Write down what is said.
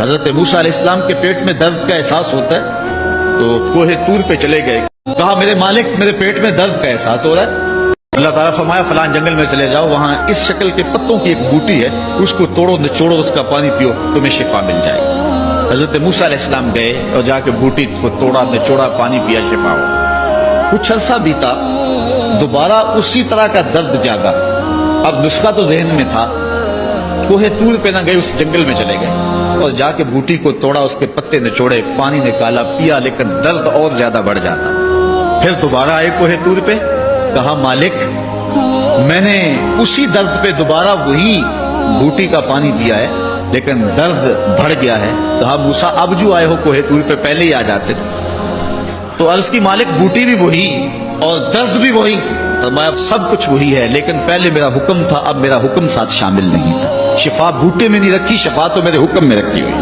حضرت موسیٰ علیہ السلام کے پیٹ میں درد کا احساس ہوتا ہے تو کوہ طور پہ چلے گئے، کہا میرے مالک میرے پیٹ میں درد کا احساس ہو رہا ہے۔ اللہ تعالیٰ فرمایا فلان جنگل میں چلے جاؤ، وہاں اس شکل کے پتوں کی ایک بوٹی ہے، اس کو توڑو نچوڑو، اس کا پانی پیو، تمہیں شفا مل جائے گی۔ حضرت موسیٰ علیہ السلام گئے اور جا کے بوٹی کو توڑا نچوڑا، پانی پیا، شفا ہو۔ کچھ عرصہ بیتا، دوبارہ اسی طرح کا درد جاگا۔ اب نسخہ تو ذہن میں تھا، کوہ طور پہ نہ گئے، اس جنگل میں چلے گئے اور جا کے بوٹی کو توڑا، اس کے پتے نچوڑے، پانی نکالا، پیا، لیکن درد اور زیادہ بڑھ جاتا۔ پھر دوبارہ آئے کوہ طور پہ، کہا مالک میں نے اسی درد پہ دوبارہ وہی بوٹی کا پانی پیا ہے، لیکن درد بڑھ گیا ہے۔ کہا موسیٰ اب جو آئے ہو کوہ طور پہ پہلے ہی آ جاتے۔ تو عرض کی مالک بوٹی بھی وہی اور درد بھی وہی۔ فرمایا سب کچھ وہی ہے، لیکن پہلے میرا حکم تھا، اب میرا حکم ساتھ شامل نہیں تھا۔ شفا بوٹے میں نہیں رکھی، شفا تو میرے حکم میں رکھی ہوئی۔